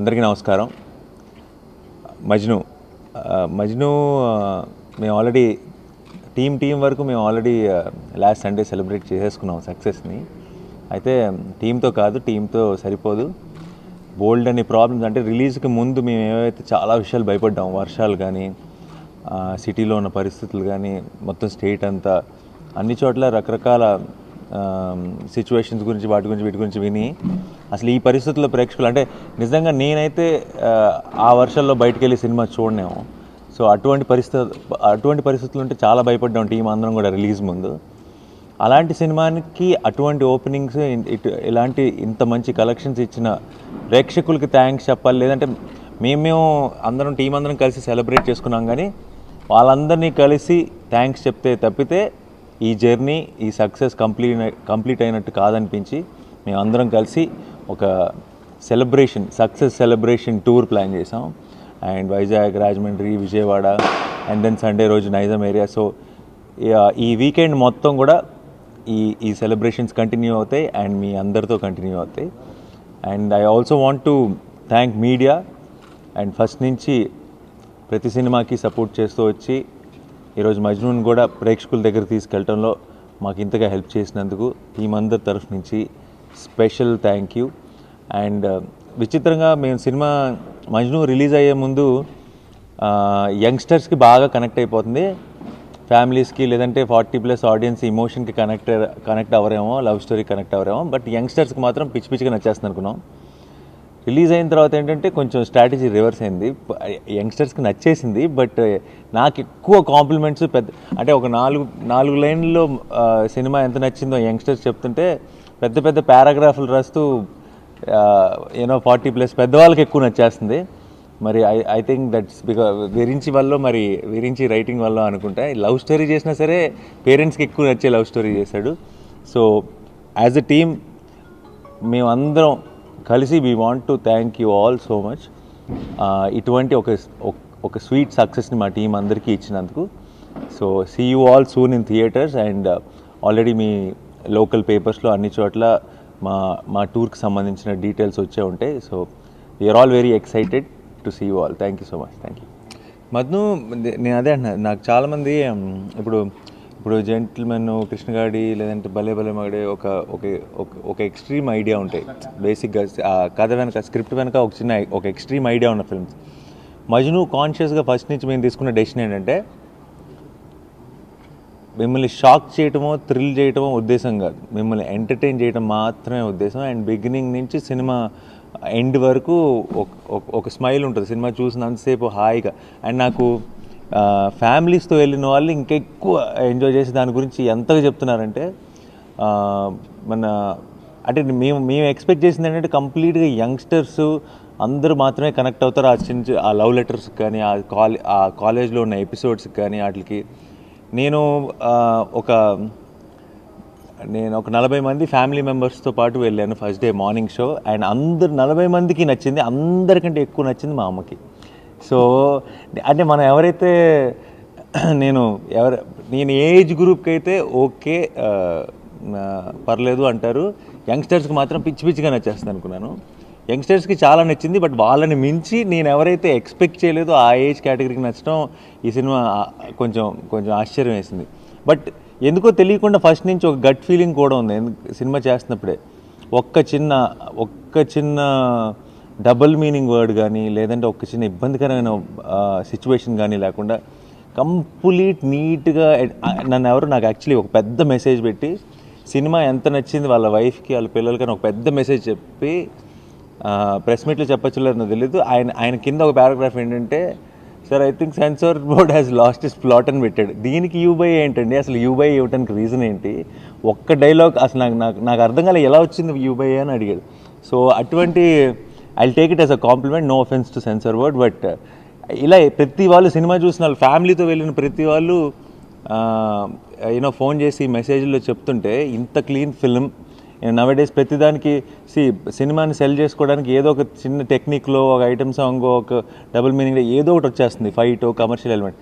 అందరికీ నమస్కారం. మజ్ను మజ్ను మేము ఆల్రెడీ టీం వరకు మేము ఆల్రెడీ లాస్ట్ సండే సెలబ్రేట్ చేసేసుకున్నాం సక్సెస్ని. అయితే టీంతో సరిపోదు. బోల్డ్ అనే ప్రాబ్లమ్స్ అంటే రిలీజ్కి ముందు మేము ఏవైతే చాలా విషయాలు భయపడ్డాం, వర్షాలు కానీ, సిటీలో ఉన్న పరిస్థితులు కానీ, మొత్తం స్టేట్ అంతా అన్ని చోట్ల రకరకాల సిచ్యువేషన్స్ గురించి వీటి గురించి విని అసలు ఈ పరిస్థితుల్లో ప్రేక్షకులు అంటే నిజంగా నేనైతే ఆ వర్షాల్లో బయటకు వెళ్ళి సినిమా చూడనేమో. సో అటువంటి పరిస్థితులు ఉంటే చాలా భయపడ్డాం టీం అందరం కూడా రిలీజ్ ముందు. అలాంటి సినిమాకి అటువంటి ఓపెనింగ్స్ ఇలాంటి ఇంత మంచి కలెక్షన్స్ ఇచ్చిన ప్రేక్షకులకి థ్యాంక్స్ చెప్పాలి. లేదంటే మేము అందరం టీం అందరం కలిసి సెలబ్రేట్ చేసుకున్నాం, కానీ వాళ్ళందరినీ కలిసి థ్యాంక్స్ చెప్తే తప్పితే ఈ జర్నీ, ఈ సక్సెస్ కంప్లీట్ అయినట్టు కాదనిపించి మేమందరం కలిసి ఒక సక్సెస్ సెలబ్రేషన్ టూర్ ప్లాన్ చేసాం. And Vizag, Rajahmundry, Vijayawada and then Sunday రోజు నైజాం ఏరియా. సో ఈ వీకెండ్ మొత్తం కూడా ఈ సెలబ్రేషన్స్ కంటిన్యూ అవుతాయి అండ్ మీ అందరితో కంటిన్యూ అవుతాయి. And I also want to thank media. And first నుంచి ప్రతి సినిమాకి సపోర్ట్ చేస్తూ వచ్చి ఈరోజు మజ్నూన్ కూడా ప్రేక్షకుల దగ్గర తీసుకెళ్ళటంలో మాకు ఇంతగా హెల్ప్ చేసినందుకు టీం అందరి తరఫు నుంచి స్పెషల్ థ్యాంక్ యూ. అండ్ విచిత్రంగా మేము సినిమా మజ్ను రిలీజ్ అయ్యే ముందు యంగ్స్టర్స్కి బాగా కనెక్ట్ అయిపోతుంది, ఫ్యామిలీస్కి లేదంటే 40+ ఆడియన్స్ ఇమోషన్కి కనెక్ట్ అవ్వరేమో, లవ్ స్టోరీ కనెక్ట్ అవ్వరేమో, బట్ యంగ్స్టర్స్కి మాత్రం పిచ్చిగా నచ్చేస్తుంది అనుకున్నాం. రిలీజ్ అయిన తర్వాత ఏంటంటే కొంచెం స్ట్రాటజీ రివర్స్ అయింది. యంగ్స్టర్స్కి నచ్చేసింది, బట్ నాకు ఎక్కువ కాంప్లిమెంట్స్ అంటే ఒక నాలుగు లైన్లో సినిమా ఎంత నచ్చిందో యంగ్స్టర్స్ చెప్తుంటే పెద్ద పారాగ్రాఫ్లు రాస్తూ 40+ పెద్దవాళ్ళకి ఎక్కువ నచ్చేస్తుంది. మరి I think that's because Virinchi writing వల్ల అనుకుంటా. లవ్ స్టోరీ చేసినా సరే పేరెంట్స్కి ఎక్కువ నచ్చే లవ్ స్టోరీ చేశాడు. సో యాజ్ ఎ టీమ్ మేమందరం కలిసి we want to thank you all so much. ఇటువంటి ఒక స్వీట్ సక్సెస్ని మా టీం అందరికీ ఇచ్చినందుకు. So see you all soon in theatres. And already మీ లోకల్ పేపర్స్లో అన్ని చోట్ల మా టూర్కి సంబంధించిన డీటెయిల్స్ వచ్చే ఉంటాయి. So we're all very excited to see you all. Thank you so much. Thank you. Majnu, నేను అదే అంటున్నా, నాకు చాలామంది ఇప్పుడు జెంటిల్మెన్, కృష్ణగాడి లేదంటే భలే మగడే ఒక ఎక్స్ట్రీమ్ ఐడియా ఉంటాయి బేసిక్గా. కథ వెనక, స్క్రిప్ట్ వెనక ఒక ఎక్స్ట్రీమ్ ఐడియా ఉన్న ఫిల్మ్స్. మజ్ను కాన్షియస్గా ఫస్ట్ నుంచి మేము తీసుకున్న డెసిషన్ ఏంటంటే మిమ్మల్ని షాక్ చేయటమో, థ్రిల్ చేయటమో ఉద్దేశం కాదు, మిమ్మల్ని ఎంటర్టైన్ చేయడం మాత్రమే ఉద్దేశం. అండ్ బిగినింగ్ నుంచి సినిమా ఎండ్ వరకు ఒక స్మైల్ ఉంటుంది సినిమా చూసినంతసేపు హాయిగా. అండ్ నాకు ఫ్యామిలీస్తో వెళ్ళిన వాళ్ళు ఇంకెక్కువ ఎంజాయ్ చేసి దాని గురించి ఎంతగా చెప్తున్నారంటే అంటే మేము ఎక్స్పెక్ట్ చేసింది ఏంటంటే కంప్లీట్గా యంగ్స్టర్స్ అందరూ మాత్రమే కనెక్ట్ అవుతారు ఆ లవ్ లెటర్స్కి కానీ, ఆ కాలేజ్లో ఉన్న ఎపిసోడ్స్కి కానీ వాటికి. నేను ఒక 40 మంది ఫ్యామిలీ మెంబర్స్తో పాటు వెళ్ళాను first day morning show. And 40 మందికి నచ్చింది, అందరికంటే ఎక్కువ నచ్చింది మా అమ్మకి. సో అంటే మనం ఎవరైతే నేను ఏజ్ గ్రూప్కి అయితే ఓకే పర్లేదు అంటారు, యంగ్స్టర్స్కి మాత్రం పిచ్చిగా నచ్చేస్తుంది అనుకున్నాను. యంగ్స్టర్స్కి చాలా నచ్చింది, బట్ వాళ్ళని మించి నేను ఎవరైతే ఎక్స్పెక్ట్ చేయలేదో ఆ ఏజ్ కేటగిరీకి నచ్చడం ఈ సినిమా కొంచెం ఆశ్చర్యం వేసింది. బట్ ఎందుకో తెలియకుండా ఫస్ట్ నుంచి ఒక గట్ ఫీలింగ్ కూడా ఉంది సినిమా చేస్తున్నప్పుడే. ఒక్క చిన్న డబుల్ మీనింగ్ వర్డ్ కానీ, లేదంటే ఒక చిన్న ఇబ్బందికరమైన సిచ్యువేషన్ కానీ లేకుండా కంప్లీట్ నీట్గా నాకు యాక్చువల్లీ ఒక పెద్ద మెసేజ్ పెట్టి సినిమా ఎంత నచ్చింది వాళ్ళ వైఫ్కి, వాళ్ళ పిల్లలకి ఒక పెద్ద మెసేజ్ చెప్పి ప్రెస్ మీట్లో చెప్పచ్చు లేదు నాకు తెలియదు. ఆయన కింద ఒక పారాగ్రాఫ్ ఏంటంటే, sir I think censor board has lost its plot అని పెట్టాడు. దీనికి యూబై ఏంటండి, అసలు యూబై ఇవ్వడానికి రీజన్ ఏంటి? ఒక్క డైలాగ్ అసలు నాకు అర్థం కాలే, ఎలా వచ్చింది యూబై అని అడిగాడు. సో అటువంటి I'll take it as a compliment, no offence to censor board. But ఇలా ప్రతి వాళ్ళు సినిమా చూసిన వాళ్ళు, ఫ్యామిలీతో వెళ్ళిన ప్రతి వాళ్ళు ఫోన్ చేసి మెసేజ్లో చెప్తుంటే ఇంత క్లీన్ ఫిల్మ్ నవడేస్ ప్రతిదానికి సినిమాని సెల్ చేసుకోవడానికి ఏదో ఒక చిన్న టెక్నిక్లో, ఒక ఐటమ్ సాంగ్, ఒక డబుల్ మీనింగ్లో ఏదో ఒకటి వచ్చేస్తుంది, ఫైట్, కమర్షియల్ ఎలిమెంట్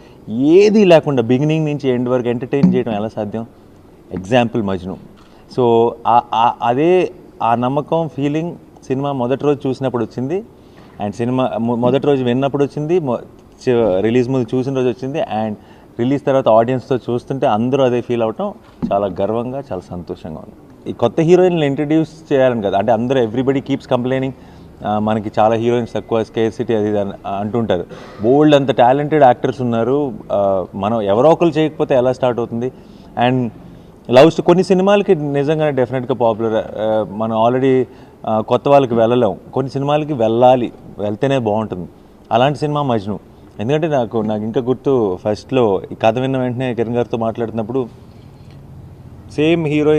ఏది లేకుండా బిగినింగ్ నుంచి ఎండ్ వరకు ఎంటర్టైన్ చేయడం ఎలా సాధ్యం? ఎగ్జాంపుల్ మజ్ను. సో అదే ఆ నమ్మకం, ఫీలింగ్ సినిమా మొదటి రోజు చూసినప్పుడు వచ్చింది. అండ్ సినిమా మొదటి రోజు విన్నప్పుడు వచ్చింది, రిలీజ్ ముందు చూసిన రోజు వచ్చింది, అండ్ రిలీజ్ తర్వాత ఆడియన్స్తో చూస్తుంటే అందరూ అదే ఫీల్ అవటం చాలా గర్వంగా, చాలా సంతోషంగా ఉంది. ఈ కొత్త హీరోయిన్లు ఇంట్రడ్యూస్ చేయాలని కదా, అంటే అందరూ ఎవ్రీబడి కీప్స్ కంప్లైనింగ్ మనకి చాలా హీరోయిన్స్ తక్కువ, స్కేర్సిటీ అది అంటుంటారు. బోల్డ్ అంత టాలెంటెడ్ యాక్టర్స్ ఉన్నారు, మనం ఎవరో ఒకరు చేయకపోతే ఎలా స్టార్ట్ అవుతుంది. అండ్ కొన్ని సినిమాలకి నిజంగానే డెఫినెట్గా పాపులర్, మనం ఆల్రెడీ కొత్త వాళ్ళకి వెళ్ళలేం, కొన్ని సినిమాలకి వెళ్ళాలి, వెళ్తేనే బాగుంటుంది. అలాంటి సినిమా మజ్ను. ఎందుకంటే నాకు ఇంకా గుర్తు, ఫస్ట్లో ఈ కథ విన్న వెంటనే కిరణ్ గారితో మాట్లాడుతున్నప్పుడు సేమ్ హీరో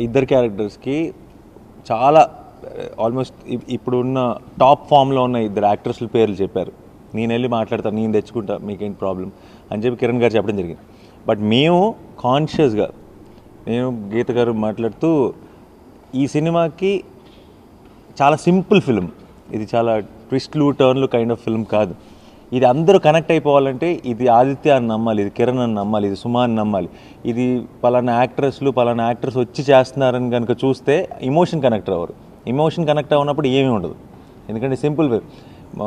ఇద్దరు క్యారెక్టర్స్కి చాలా ఆల్మోస్ట్ ఇప్పుడు ఉన్న టాప్ ఫామ్లో ఉన్న ఇద్దరు యాక్టర్స్ల పేర్లు చెప్పారు. నేను వెళ్ళి మాట్లాడతాను, నేను తెచ్చుకుంటా, మీకేంటి ప్రాబ్లం అని చెప్పి కిరణ్ గారు చెప్పడం జరిగింది. బట్ మేము కాన్షియస్గా, నేను గీత గారు మాట్లాడుతూ, ఈ సినిమాకి చాలా సింపుల్ ఫిల్మ్ ఇది, చాలా ట్విస్ట్లు టర్న్లు కైండ్ ఆఫ్ ఫిల్మ్ కాదు. ఇది అందరూ కనెక్ట్ అయిపోవాలంటే ఇది ఆదిత్య అని నమ్మాలి, ఇది కిరణ్ అని నమ్మాలి, ఇది సుమా అని నమ్మాలి, ఇది పలానా యాక్టర్స్ వచ్చి చేస్తున్నారని కనుక చూస్తే ఇమోషన్ కనెక్ట్ అవ్వరు. ఇమోషన్ కనెక్ట్ అవ్వనప్పుడు ఏమీ ఉండదు. ఎందుకంటే సింపుల్ వే,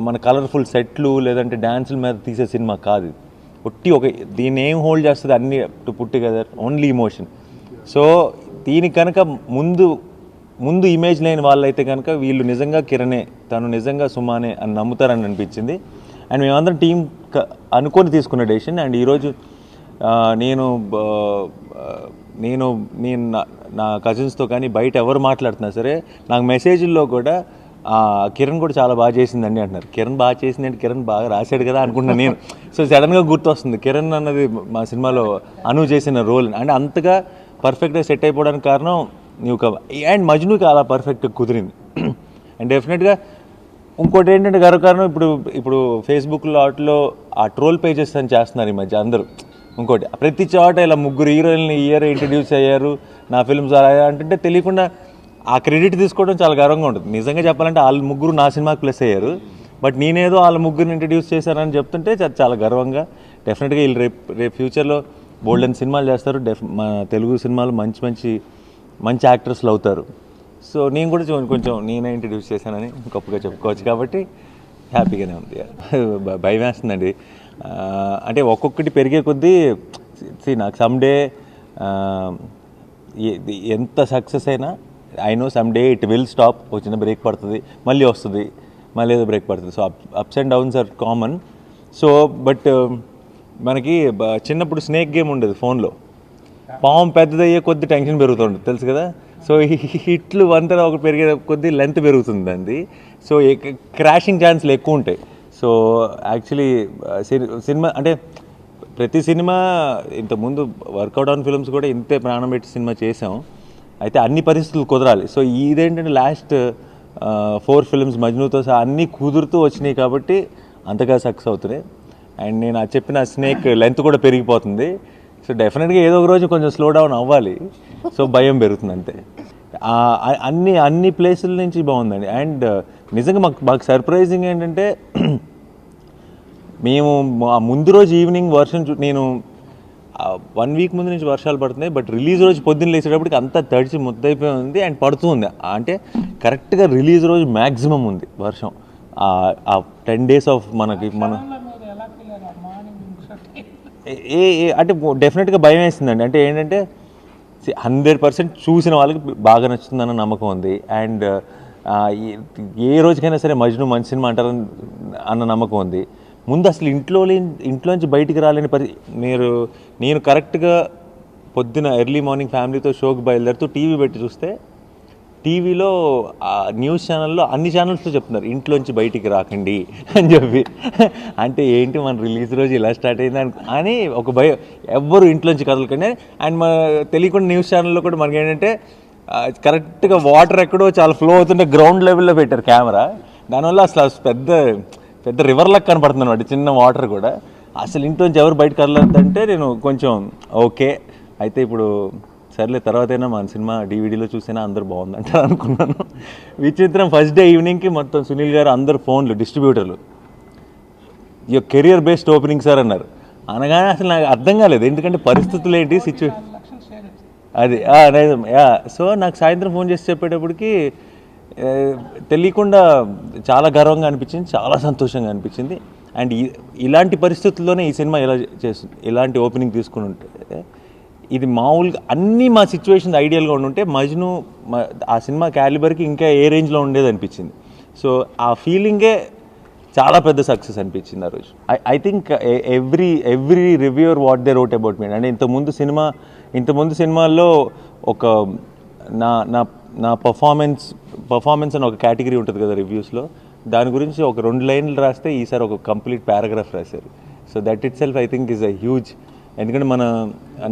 మన కలర్ఫుల్ సెట్లు లేదంటే డ్యాన్సుల మీద తీసే సినిమా కాదు. దీన్ని ఏం హోల్డ్ చేస్తుంది, అన్ని to put together only emotion. So దీనికి కనుక ముందు ఇమేజ్ లేని వాళ్ళైతే కనుక వీళ్ళు నిజంగా కిరణే, తను నిజంగా సుమానే అని నమ్ముతారని అనిపించింది. అండ్ మేమందరం టీం అనుకొని తీసుకున్న డెసిషన్. అండ్ ఈరోజు నేను నా కజిన్స్తో కానీ బయట ఎవరు మాట్లాడుతున్నా సరే నాకు మెసేజ్ల్లో కూడా కిరణ్ కూడా చాలా బాగా చేసిందండి అంటున్నారు. కిరణ్ బాగా చేసిందంటే కిరణ్ బాగా రాశాడు కదా అనుకుంటున్నాను నేను. సో సడన్గా గుర్తొస్తుంది కిరణ్ అన్నది మా సినిమాలో అను చేసిన రోల్. అంటే అంతగా పర్ఫెక్ట్గా సెట్ అయిపోవడానికి కారణం అండ్ మజ్నుకి అలా పర్ఫెక్ట్గా కుదిరింది. అండ్ డెఫినెట్గా ఇంకోటి ఏంటంటే గర్వకారణం, ఇప్పుడు ఫేస్బుక్లో వాటిలో ఆ ట్రోల్ పేజెస్ అని చేస్తున్నారు ఈ మధ్య అందరూ. ఇంకోటి ప్రతి చోట ఇలా ముగ్గురు హీరోయిన్లు ఇయర్ ఇంట్రడ్యూస్ అయ్యారు నా ఫిల్మ్స్ అంటే తెలియకుండా ఆ క్రెడిట్ తీసుకోవడం చాలా గర్వంగా ఉంటుంది. నిజంగా చెప్పాలంటే వాళ్ళ ముగ్గురు నా సినిమాకి ప్లస్ అయ్యారు, బట్ నేనేదో వాళ్ళ ముగ్గురిని ఇంట్రడ్యూస్ చేశానని చెప్తుంటే చాలా గర్వంగా. డెఫినెట్గా వీళ్ళు రేపు ఫ్యూచర్లో బోల్డెన్ సినిమాలు చేస్తారు, మన తెలుగు సినిమాలు మంచి యాక్టర్స్లు అవుతారు. సో నేను కూడా కొంచెం నేనే ఇంట్రడ్యూస్ చేశానని గొప్పగా చెప్పుకోవచ్చు కాబట్టి హ్యాపీగానే ఉంది. భయం వేస్తుందండి, అంటే ఒక్కొక్కటి పెరిగే కొద్దీ నాకు సమ్డే ఎంత సక్సెస్ అయినా I know someday it will stop, చిన్న బ్రేక్ పడుతుంది, మళ్ళీ వస్తుంది, మళ్ళీ ఏదో బ్రేక్ పడుతుంది. So ups and downs are common. So but మనకి చిన్నప్పుడు స్నేక్ గేమ్ ఉండేది ఫోన్లో, పాము పెద్దదయ్యే కొద్ది టెన్షన్ పెరుగుతుంది తెలుసు కదా. సో హిట్లు వంతన ఒక పెరిగే కొద్దీ లెంత్ పెరుగుతుంది అండి. సో క్రాషింగ్ ఛాన్స్లు ఎక్కువ ఉంటాయి. సో యాక్చువల్లీ సినిమా అంటే ప్రతి సినిమా ఇంతకుముందు వర్కౌట్ ఆన్ ఫిల్మ్స్ కూడా ఇంతే ప్రాణం పెట్టి సినిమా చేసాం, అయితే అన్ని పరిస్థితులు కుదరాలి. సో ఇదేంటంటే లాస్ట్ 4 ఫిల్మ్స్ మజ్నుతో సహా అన్నీ కుదురుతూ వచ్చినాయి కాబట్టి అంతగా సక్సెస్ అవుతున్నాయి. అండ్ నేను చెప్పిన స్నేక్ లెంత్ కూడా పెరిగిపోతుంది. సో డెఫినెట్గా ఏదో ఒక రోజు కొంచెం స్లో డౌన్ అవ్వాలి, సో భయం పెరుగుతుంది అంతే. అన్ని ప్లేసుల నుంచి బాగుందండి. అండ్ నిజంగా మాకు సర్ప్రైజింగ్ ఏంటంటే మేము ముందు రోజు ఈవినింగ్ నేను 1 వీక్ ముందు నుంచి వర్షాలు పడుతున్నాయి, బట్ రిలీజ్ రోజు పొద్దున్న లేచేటప్పటికి అంతా తడిచి ముద్దయిపోయి ఉంది అండ్ పడుతూ ఉంది. అంటే కరెక్ట్గా రిలీజ్ రోజు మ్యాక్సిమం ఉంది వర్షం. ఆ 10 days ఆఫ్ మన అంటే డెఫినెట్గా భయం వేసిందండి. అంటే ఏంటంటే 100% చూసిన వాళ్ళకి బాగా నచ్చుతుందన్న నమ్మకం ఉంది. అండ్ ఏ రోజుకైనా సరే మజ్ను మంచి సినిమా అంటారు అన్న నమ్మకం ఉంది. ముందు అసలు ఇంట్లోంచి బయటికి రాలేని నేను కరెక్ట్గా పొద్దున ఎర్లీ మార్నింగ్ ఫ్యామిలీతో షోకి బయలుదేరుతూ టీవీ పెట్టి చూస్తే టీవీలో న్యూస్ ఛానల్లో అన్ని ఛానల్స్లో చెప్తున్నారు ఇంట్లోంచి బయటికి రాకండి అని చెప్పి. అంటే ఏంటి మన రిలీజ్ రోజు ఇలా స్టార్ట్ అయింది అని ఒక భయం, ఎవ్వరు ఇంట్లోంచి కదలకండి. అండ్ తెలియకుండా న్యూస్ ఛానల్లో కూడా మనకి ఏంటంటే కరెక్ట్గా వాటర్ ఎక్కడో చాలా ఫ్లో అవుతుంటే గ్రౌండ్ లెవెల్లో పెట్టారు కెమెరా. దానివల్ల అసలు పెద్ద రివర్ లాగా కనపడుతుంది అనమాట, చిన్న వాటర్ కూడా. అసలు ఇంట్లోంచి ఎవరు బయటకు కదలద్దంటే నేను కొంచెం ఓకే అయితే ఇప్పుడు సర్లే తర్వాతైనా మన సినిమా డివిడీలో చూసినా అందరూ బాగుందంటారు అనుకున్నాను. విచిత్రం, ఫస్ట్ డే ఈవినింగ్కి మొత్తం సునీల్ గారు అందరు ఫోన్లు డిస్ట్రిబ్యూటర్లు ఈ కెరియర్ బేస్డ్ ఓపెనింగ్ సార్ అన్నారు. అనగానే అసలు నాకు అర్థం కాలేదు, ఎందుకంటే పరిస్థితులు ఏంటి సిచ్యువేషన్ అది. సో నాకు సాయంత్రం ఫోన్ చేసి చెప్పేటప్పటికి తెలియకుండా చాలా గర్వంగా అనిపించింది, చాలా సంతోషంగా అనిపించింది. అండ్ ఇలాంటి పరిస్థితుల్లోనే ఈ సినిమా ఇలా చేస్తుంది, ఇలాంటి ఓపెనింగ్ తీసుకుని ఉంటే ఇది మామూలుగా అన్నీ మా సిచ్యువేషన్ ఐడియల్గా ఉండుంటే మజ్ను ఆ సినిమా క్యాలిబర్కి ఇంకా ఏ రేంజ్లో ఉండేది అనిపించింది. సో ఆ ఫీలింగే చాలా పెద్ద సక్సెస్ అనిపించింది ఆ రోజు. I think every reviewer what they wrote about me. అంటే ఇంతకుముందు సినిమాల్లో ఒక నా నా నా పర్ఫార్మెన్స్ అని ఒక కేటగిరీ ఉంటుంది కదా రివ్యూస్లో, దాని గురించి ఒక 2 లైన్లు రాస్తే ఈసారి ఒక కంప్లీట్ పారాగ్రాఫ్ రాశారు. So that it self I think is a huge. ఎందుకంటే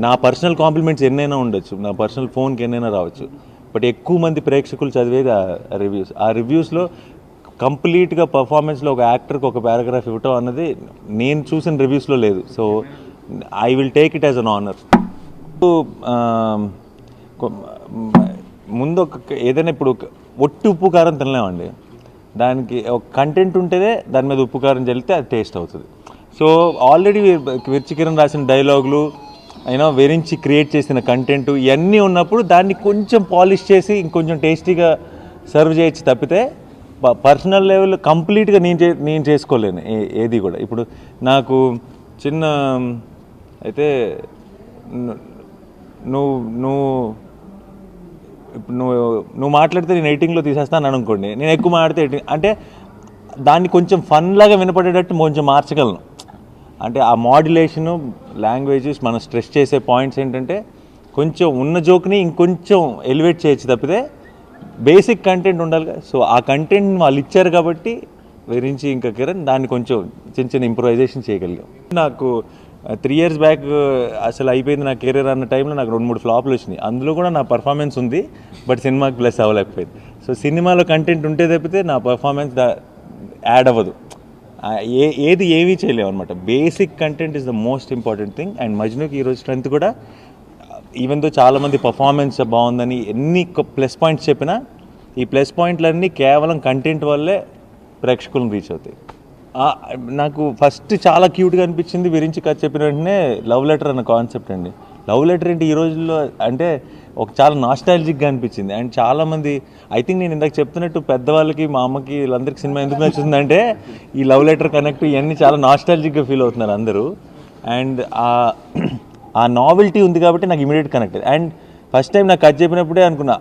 నా పర్సనల్ కాంప్లిమెంట్స్ ఎన్నైనా ఉండొచ్చు, నా పర్సనల్ ఫోన్కి ఎన్నైనా రావచ్చు, బట్ ఎక్కువ మంది ప్రేక్షకులు చదివేది ఆ రివ్యూస్లో కంప్లీట్గా పర్ఫార్మెన్స్లో ఒక యాక్టర్కి ఒక పారాగ్రాఫ్ ఇవ్వటం అన్నది నేను చూసిన రివ్యూస్లో లేదు. So I will take it as an honour. ముందు ఏదైనా ఇప్పుడు ఒట్టి ఉప్పు కారం తినలేమండి, దానికి ఒక కంటెంట్ ఉంటేనే దాని మీద ఉప్పు కారం చల్లితే అది టేస్ట్ అవుతుంది. సో ఆల్రెడీ విర్చికిరణ్ రాసిన డైలాగులు వెరించి క్రియేట్ చేసిన కంటెంట్ ఇవన్నీ ఉన్నప్పుడు దాన్ని కొంచెం పాలిష్ చేసి ఇంకొంచెం టేస్టీగా సర్వ్ చేయొచ్చు తప్పితే పర్సనల్ లెవెల్ కంప్లీట్గా నేను చేసుకోలేను ఏది కూడా. ఇప్పుడు నాకు చిన్న అయితే నువ్వు మాట్లాడితే నేను ఎడిటింగ్లో తీసేస్తాను అనుకోండి, నేను ఎక్కువ మాట్లాడితే ఎడిటింగ్ అంటే దాన్ని కొంచెం ఫన్లాగా వినపడేటట్టు కొంచెం మార్చగలను. అంటే ఆ మాడ్యులేషను లాంగ్వేజెస్ మనం స్ట్రెస్ చేసే పాయింట్స్ ఏంటంటే కొంచెం ఉన్న జోక్ని ఇంకొంచెం ఎలివేట్ చేయొచ్చు తప్పితే బేసిక్ కంటెంట్ ఉండాలిగా. సో ఆ కంటెంట్ వాళ్ళు ఇచ్చారు కాబట్టి విరించి ఇంకా కిరణ్ దాన్ని కొంచెం చిన్న ఇంప్రూవైజేషన్ చేయగలిగాం. నాకు 3 years బ్యాక్ అసలు అయిపోయింది నా కెరీర్ అన్న టైంలో నాకు 2-3 ఫ్లాప్లు వచ్చినాయి. అందులో కూడా నా పర్ఫార్మెన్స్ ఉంది, బట్ సినిమాకి ప్లస్ అవ్వలేకపోయింది. సో సినిమాలో కంటెంట్ ఉంటే తప్పితే నా పర్ఫార్మెన్స్ యాడ్ అవ్వదు, ఏమీ చేయలేము అనమాట. Basic content is the most important thing. And మజ్నుకి ఈరోజు స్ట్రెంత్ కూడా ఈవెన్ దో చాలామంది పర్ఫార్మెన్స్ బాగుందని ఎన్ని ప్లస్ పాయింట్స్ చెప్పినా ఈ ప్లస్ పాయింట్లన్నీ కేవలం కంటెంట్ వల్లే ప్రేక్షకులను రీచ్ అవుతాయి. నాకు ఫస్ట్ చాలా క్యూట్గా అనిపించింది విరించి కథ చెప్పిన వెంటనే లవ్ లెటర్ అన్న కాన్సెప్ట్ అండి. లవ్ లెటర్ ఏంటి ఈ రోజుల్లో అంటే ఒక చాలా నాస్టాలజిక్గా అనిపించింది. అండ్ చాలామంది ఐ థింక్ నేను ఇందాక చెప్తున్నట్టు పెద్దవాళ్ళకి మా అమ్మకి వీళ్ళందరికీ సినిమా ఎందుకు నచ్చుతుందంటే ఈ లవ్ లెటర్ కనెక్ట్ ఇవన్నీ చాలా నాస్టాలజిక్గా ఫీల్ అవుతున్నారు అందరూ. అండ్ ఆ నావెల్టీ ఉంది కాబట్టి నాకు immediate connect. And first time నాకు కథ చెప్పినప్పుడే అనుకున్నా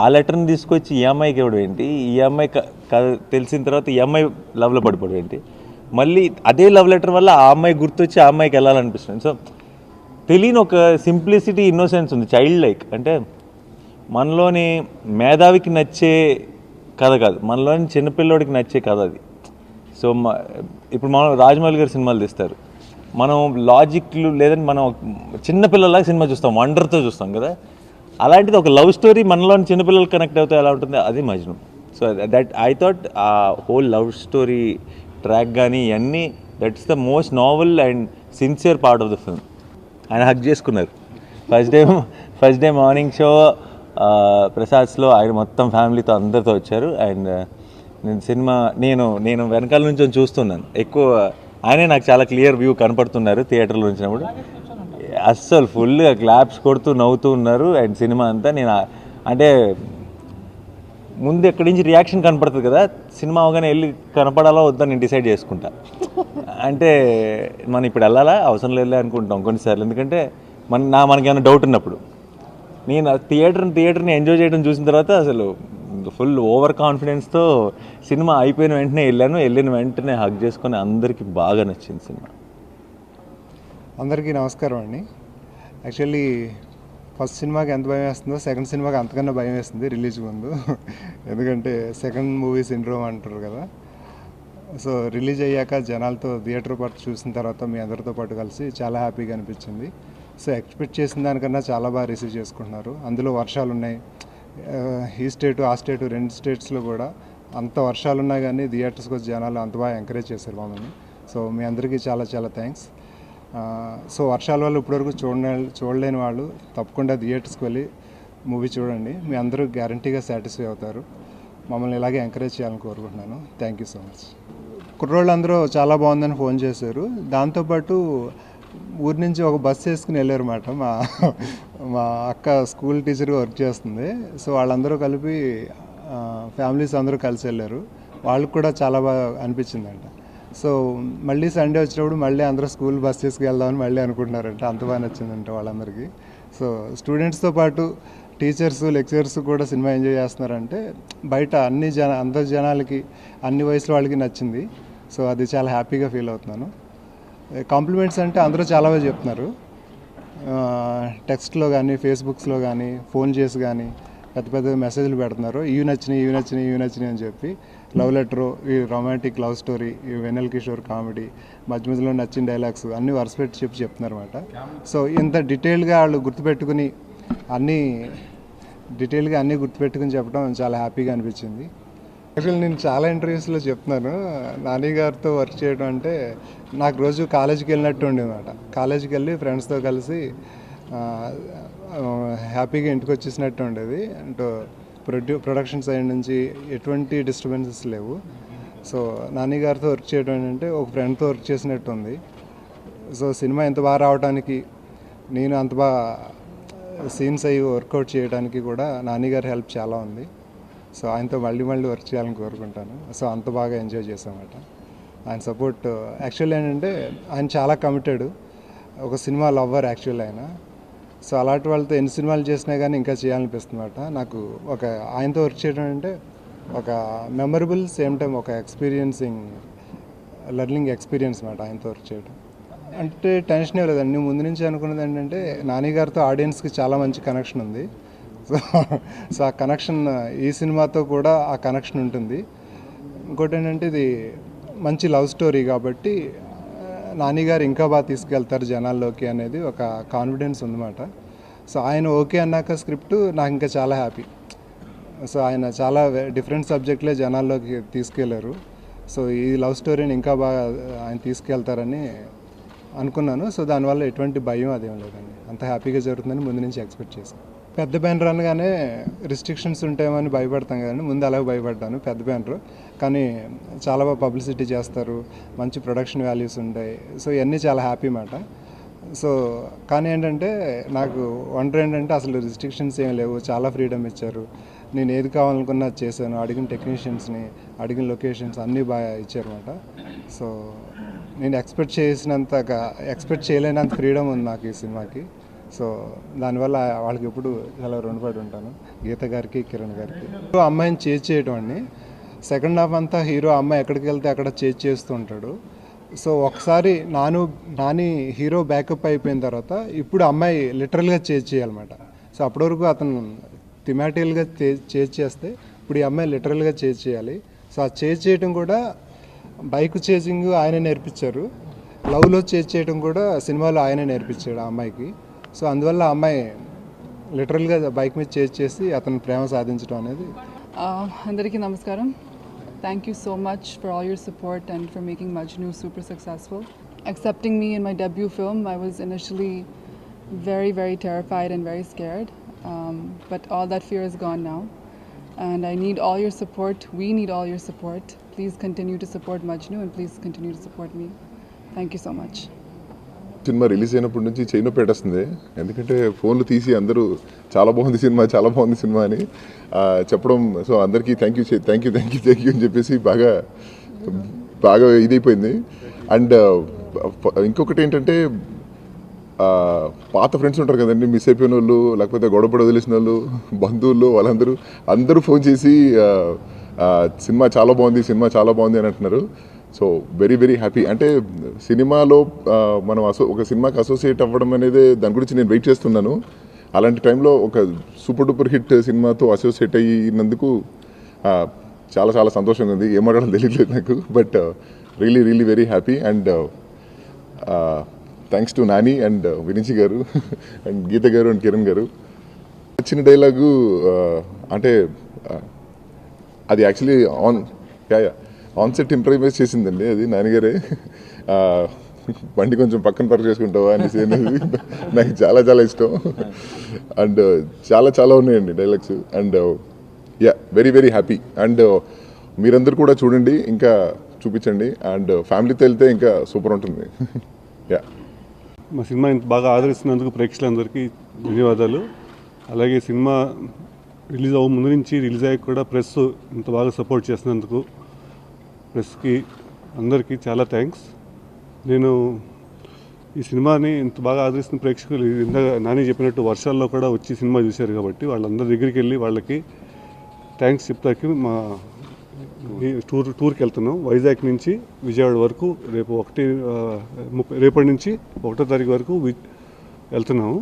ఆ లెటర్ని తీసుకొచ్చి ఈ అమ్మాయికి ఇవ్వడం ఏంటి, ఈ అమ్మాయి తెలిసిన తర్వాత ఈ అమ్మాయి లవ్లో పడిపోవడం ఏంటి, మళ్ళీ అదే లవ్ లెటర్ వల్ల ఆ అమ్మాయి గుర్తొచ్చి ఆ అమ్మాయికి వెళ్ళాలనిపిస్తుంది. సో తెలియని ఒక సింప్లిసిటీ ఇన్నోసెన్స్ ఉంది, చైల్డ్ లైక్. అంటే మనలోని మేధావికి నచ్చే కథ కాదు, మనలోని చిన్నపిల్లోడికి నచ్చే కథ అది. సో ఇప్పుడు మనం రాజమౌళి గారి సినిమాలు తీస్తారు, మనం లాజిక్లు లేదని మనం చిన్నపిల్లలాగా సినిమా చూస్తాం, వండర్తో చూస్తాం కదా. అలాంటిది ఒక లవ్ స్టోరీ మనలోని చిన్నపిల్లలు కనెక్ట్ అవుతే ఎలా ఉంటుంది, అది Majnu. So that I thought a whole love story track కానీ ఇవన్నీ that's the most novel and sincere part of the film. ఆయన హక్ చేసుకున్నారు ఫస్ట్ డే మార్నింగ్ షో ప్రసాద్స్లో. ఆయన మొత్తం ఫ్యామిలీతో అందరితో వచ్చారు. అండ్ నేను సినిమా నేను వెనకాల నుంచి చూస్తున్నాను ఎక్కువ, ఆయనే నాకు చాలా క్లియర్ వ్యూ కనపడుతున్నారు థియేటర్లో వచ్చినప్పుడు. అస్సలు ఫుల్గా క్లాప్స్ కొడుతూ నవ్వుతూ ఉన్నారు. అండ్ సినిమా అంతా నేను అంటే ముందు ఎక్కడి నుంచి రియాక్షన్ కనపడుతుంది కదా, సినిమా అవగానే వెళ్ళి కనపడాలా వద్దా నేను డిసైడ్ చేసుకుంటా. అంటే మనం ఇప్పుడు వెళ్ళాలా అవసరం లేదు అనుకుంటాం కొన్నిసార్లు, ఎందుకంటే మనకేమైనా డౌట్ ఉన్నప్పుడు. నేను థియేటర్ని ఎంజాయ్ చేయడం చూసిన తర్వాత అసలు ఫుల్ ఓవర్ కాన్ఫిడెన్స్తో సినిమా అయిపోయిన వెంటనే వెళ్ళిన వెంటనే హగ్ చేసుకొని అందరికీ బాగా నచ్చింది సినిమా. అందరికీ నమస్కారం అండి. యాక్చువల్లీ ఫస్ట్ సినిమాకి ఎంత భయం వేస్తుందో సెకండ్ సినిమాకి అంతకన్నా భయం వేస్తుంది రిలీజ్ ముందు. ఎందుకంటే సెకండ్ మూవీ సిండ్రోమ్ అంటారు కదా. సో రిలీజ్ అయ్యాక జనాలతో థియేటర్ పాటు చూసిన తర్వాత మీ అందరితో పాటు కలిసి చాలా హ్యాపీగా అనిపించింది. సో ఎక్స్పెక్ట్ చేసిన దానికన్నా చాలా బాగా రిసీవ్ చేసుకుంటున్నారు. అందులో వర్షాలు ఉన్నాయి, ఈ స్టేటు ఆ స్టేటు 2 స్టేట్స్లో కూడా అంత వర్షాలు ఉన్నా కానీ థియేటర్స్కి వచ్చి జనాలు అంత బాగా ఎంకరేజ్ చేశారు మమ్మల్ని. సో మీ అందరికీ చాలా చాలా థ్యాంక్స్. సో వర్షాల వల్ల ఇప్పటివరకు చూడలేని వాళ్ళు తప్పకుండా థియేటర్స్కి వెళ్ళి మూవీ చూడండి. మీ అందరూ గ్యారంటీగా సాటిస్ఫై అవుతారు. మమ్మల్ని ఇలాగే ఎంకరేజ్ చేయాలని కోరుకుంటున్నాను. Thank you so much. కుర్రోళ్ళు అందరూ చాలా బాగుందని ఫోన్ చేశారు. దాంతోపాటు ఊరి నుంచి ఒక బస్సు వేసుకుని వెళ్ళారు అన్నమాట. మా అక్క స్కూల్ టీచర్గా వర్క్ చేస్తుంది. సో వాళ్ళందరూ కలిపి ఫ్యామిలీస్ అందరూ కలిసి వెళ్ళారు. వాళ్ళకి కూడా చాలా బాగా అనిపించిందంట. సో మళ్ళీ సండే వచ్చినప్పుడు మళ్ళీ అందరూ స్కూల్ బస్ తీసుకెళ్దామని మళ్ళీ అనుకుంటున్నారంట. అంత బాగా నచ్చిందంట వాళ్ళందరికీ. సో స్టూడెంట్స్తో పాటు టీచర్స్, లెక్చరర్స్ కూడా సినిమా ఎంజాయ్ చేస్తున్నారంటే బయట అందరి జనాలకి, అన్ని వయసుల వాళ్ళకి నచ్చింది. సో అది చాలా హ్యాపీగా ఫీల్ అవుతున్నాను. కాంప్లిమెంట్స్ అంటే అందరూ చాలా బాగా చెప్తున్నారు. టెక్స్ట్లో కానీ, ఫేస్బుక్స్లో కానీ, ఫోన్ చేసి కానీ పెద్ద పెద్ద మెసేజ్లు పెడుతున్నారు. ఇవి నచ్చినాయి అని చెప్పి. లవ్ లెటరు, ఈ రొమాంటిక్ లవ్ స్టోరీ, ఈ వెన్నెల కిషోర్ కామెడీ, మధ్య మధ్యలో నచ్చిన డైలాగ్స్ అన్నీ వరుస పెట్టి చెప్తున్నారు అనమాట. సో ఇంత డీటెయిల్గా వాళ్ళు గుర్తుపెట్టుకుని అన్నీ గుర్తుపెట్టుకుని చెప్పడం చాలా హ్యాపీగా అనిపించింది. యాక్చువల్లీ నేను చాలా ఇంటర్వ్యూస్లో చెప్తున్నాను, నాని గారితో వర్క్ చేయడం అంటే నాకు రోజు కాలేజీకి వెళ్ళినట్టు ఉండేదన్నమాట. కాలేజీకి వెళ్ళి ఫ్రెండ్స్తో కలిసి హ్యాపీగా ఇంటికి వచ్చేసినట్టు ఉండేది. అంటే ప్రొడక్షన్ సైడ్ నుంచి ఎటువంటి డిస్టర్బెన్సెస్ లేవు. సో నాని గారితో వర్క్ చేయడం ఏంటంటే ఒక ఫ్రెండ్తో వర్క్ చేసినట్టు ఉంది. సో సినిమా ఎంత బాగా రావడానికి, నేను అంత బాగా సీన్స్ అయ్యి వర్కౌట్ చేయడానికి కూడా నాని గారి హెల్ప్ చాలా ఉంది. సో ఆయనతో మళ్ళీ వర్క్ చేయాలని కోరుకుంటాను. సో అంత బాగా ఎంజాయ్ చేసామన్నమాట. ఆయన సపోర్ట్ యాక్చువల్లీ ఏంటంటే ఆయన చాలా కమిటెడ్, ఒక సినిమా లవ్వర్ యాక్చువల్లీ ఆయన. సో అలాంటి వాళ్ళతో ఎన్ని సినిమాలు చేసినా కానీ ఇంకా చేయాలనిపిస్తుంది అన్నమాట. నాకు ఆయనతో వర్క్ చేయడం అంటే ఒక మెమరబుల్, సేమ్ టైం ఒక లెర్నింగ్ ఎక్స్పీరియన్స్ అన్నమాట ఆయనతో వర్క్ చేయడం. అంటే టెన్షన్ లేదండి. ముందు నుంచి అనుకున్నది ఏంటంటే నాని గారితో ఆడియన్స్కి చాలా మంచి కనెక్షన్ ఉంది. సో ఆ కనెక్షన్ ఈ సినిమాతో కూడా ఆ కనెక్షన్ ఉంటుంది. ఇంకోటి ఏంటంటే ఇది మంచి లవ్ స్టోరీ కాబట్టి నాని గారు ఇంకా బాగా తీసుకెళ్తారు జనాల్లోకి అనేది ఒక కాన్ఫిడెన్స్ ఉందన్నమాట. సో ఆయన ఓకే అన్నాక స్క్రిప్ట్ నాకు ఇంకా చాలా హ్యాపీ. సో ఆయన చాలా డిఫరెంట్ సబ్జెక్ట్లే జనాల్లోకి తీసుకెళ్లారు. సో ఈ లవ్ స్టోరీని ఇంకా బాగా ఆయన తీసుకెళ్తారని అనుకున్నాను. సో దానివల్ల ఎటువంటి భయం అదేం లేదండి. అంత హ్యాపీగా జరుగుతుందని ముందు నుంచి ఎక్స్పెక్ట్ చేశాను. పెద్ద బ్యానర్ అనగానే రిస్ట్రిక్షన్స్ ఉంటాయేమని భయపడతాం కదండి. ముందు అలాగే భయపడ్డాను. పెద్ద బ్యానర్ కానీ చాలా బాగా పబ్లిసిటీ చేస్తారు, మంచి ప్రొడక్షన్ వాల్యూస్ ఉంటాయి. సో ఇవన్నీ చాలా హ్యాపీ మాట. సో కానీ ఏంటంటే నాకు వండర్ ఏంటంటే అసలు రిస్ట్రిక్షన్స్ ఏం లేవు, చాలా ఫ్రీడమ్ ఇచ్చారు. నేను ఏది కావాలనుకున్నా చేశాను. అడిగిన టెక్నీషియన్స్ని, అడిగిన లొకేషన్స్ అన్నీ బాగా ఇచ్చారన్నమాట. సో నేను ఎక్స్పెక్ట్ చేయలేనంత ఫ్రీడమ్ ఉంది నాకు ఈ సినిమాకి. సో దానివల్ల వాళ్ళకి ఎప్పుడు చాలా రుణపడి ఉంటాను, గీత గారికి, కిరణ్ గారికి. అమ్మాయిని చేజ్ చేయడం అండి. సెకండ్ హాఫ్ అంతా హీరో అమ్మాయి ఎక్కడికి వెళ్తే అక్కడ చేజ్ చేస్తూ ఉంటాడు. సో ఒకసారి నాని హీరో బ్యాకప్ అయిపోయిన తర్వాత ఇప్పుడు అమ్మాయి లిటరల్గా చేజ్ చేయాలన్నమాట. సో అప్పటి వరకు అతను థిమాటికల్గా చేజ్ చేస్తే ఇప్పుడు ఈ అమ్మాయి లిటరల్గా చేజ్ చేయాలి. సో ఆ చేజ్ చేయడం కూడా బైక్ చేజింగ్ ఆయనే నేర్పించారు, లవ్లో చేజ్ చేయడం కూడా సినిమాలో ఆయనే నేర్పించాడు ఆ అమ్మాయికి. సో అందువల్ల ఆ అమ్మాయి లిటరల్గా బైక్ మీద చేజ్ చేసి అతను ప్రేమ సాధించడం అనేది. అందరికీ నమస్కారం. Thank you so much for all your support and for making Majnu super successful. Accepting me in my debut film, I was initially very, very terrified and very scared. But all that fear is gone now. And I need all your support. We need all your support. Please continue to support Majnu and please continue to support me. Thank you so much. Cinema release అయినప్పటి నుంచి chain పెట్టేస్తుంది. ఎందుకంటే ఫోన్లు తీసి అందరూ చాలా బాగుంది cinema అని చెప్పడం. సో అందరికీ థ్యాంక్ యూ అని చెప్పేసి బాగా ఇదైపోయింది. అండ్ ఇంకొకటి ఏంటంటే పాత ఫ్రెండ్స్ ఉంటారు కదండి, మిస్ అయిపోయిన వాళ్ళు, లేకపోతే గొడవపడి వదిలేసిన వాళ్ళు, బంధువులు, అందరూ ఫోన్ చేసి సినిమా చాలా బాగుంది అని అంటున్నారు. So very very happy. అంటే సినిమాలో మనం ఒక సినిమాకి అసోసియేట్ అవ్వడం అనేది దాని గురించి నేను వెయిట్ చేస్తున్నాను. అలాంటి టైంలో ఒక సూపర్ డూపర్ హిట్ సినిమాతో అసోసియేట్ అయినందుకు చాలా సంతోషంగా ఉంది. ఏం మాట్లాడాలో తెలియట్లేదు నాకు. But really very happy. And thanks to Nani and Virinchi garu and గీత గారు అండ్ కిరణ్ గారు. చిన్న డైలాగు అంటే అది యాక్చువల్లీ ఆన్ సెట్ ఇంప్రవైజ్ చేసిందండి అది నాన్నగారే. బండి కొంచెం పక్కన పార్క్ చేసుకుంటావా అనేసి అనేది నాకు చాలా ఇష్టం. అండ్ చాలా ఉన్నాయండి dialogues. And very happy. And మీరందరూ కూడా చూడండి, ఇంకా చూపించండి. అండ్ ఫ్యామిలీతో వెళ్తే ఇంకా సూపర్ ఉంటుంది. మా సినిమా ఇంత బాగా ఆదరిస్తున్నందుకు ప్రేక్షకులందరికీ ధన్యవాదాలు. అలాగే సినిమా రిలీజ్ అవ్వ ముందు నుంచి రిలీజ్ అయ్యాక కూడా ప్రెస్ ఇంత బాగా సపోర్ట్ చేసినందుకు ప్రెస్కి అందరికీ చాలా థ్యాంక్స్. నేను ఈ సినిమాని ఇంత బాగా ఆదరిస్తున్న ప్రేక్షకులు ఇందాక నాని చెప్పినట్టు వర్షాల్లో కూడా వచ్చి సినిమా చూశారు కాబట్టి వాళ్ళందరి దగ్గరికి వెళ్ళి వాళ్ళకి థ్యాంక్స్ చెప్తాకి మా టూర్కి వెళ్తున్నాం. వైజాగ్ నుంచి విజయవాడ వరకు రేపటి నుంచి 1వ తారీఖు వరకు వెళ్తున్నాము.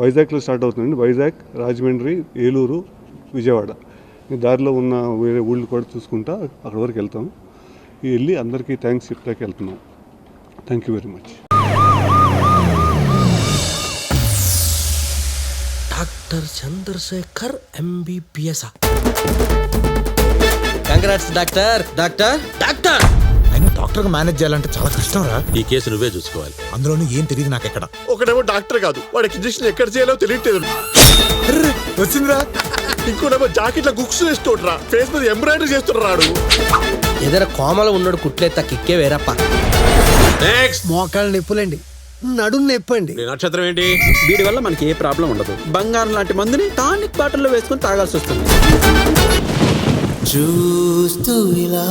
వైజాగ్లో స్టార్ట్ అవుతుందండి. వైజాగ్, రాజమండ్రి, ఏలూరు, విజయవాడ ఈ దారిలో ఉన్న వేరే ఊళ్ళు కూడా చూసుకుంటా అక్కడి వరకు వెళ్తాం. వెళ్ళి అందరికీ థ్యాంక్స్ చెప్తాకి వెళ్తున్నాం. Thank you very much. Doctor Chandrasekhar MBBS. Congrats doctor. Doctor doctor అయినా డాక్టర్గా మేనేజ్ చేయాలంటే చాలా కష్టం రా. ఈ కేసు నువ్వే చూసుకోవాలి. అందులోనూ ఏం తెలియదు నాకు ఎక్కడ. ఒకడేమో డాక్టర్ కాదు, వాడికి ఇంజక్షన్ ఎక్కడ చేయాలో తెలియట్లేదు. వచ్చిందిరా. ఇంకోటేమో జాకెట్ల గుక్స్ వేస్తోడ్రా, ఫేస్ మీద ఎంబ్రాయిడరీ చేస్తున్నాడు. ఏదైనా కోమలో ఉన్నాడు కుట్లేత కిక్కే వేరప్ప. మోకాళ్ళ నొప్పులండి, నడుం నొప్పండి. నక్షత్రం ఏంటి? వీడి వల్ల మనకి ఏ ప్రాబ్లం ఉండదు. బంగారం లాంటి మందుని టానిక్ బాటిల్లో వేసుకొని తాగాల్సి వస్తుంది. చూస్తూ ఇలా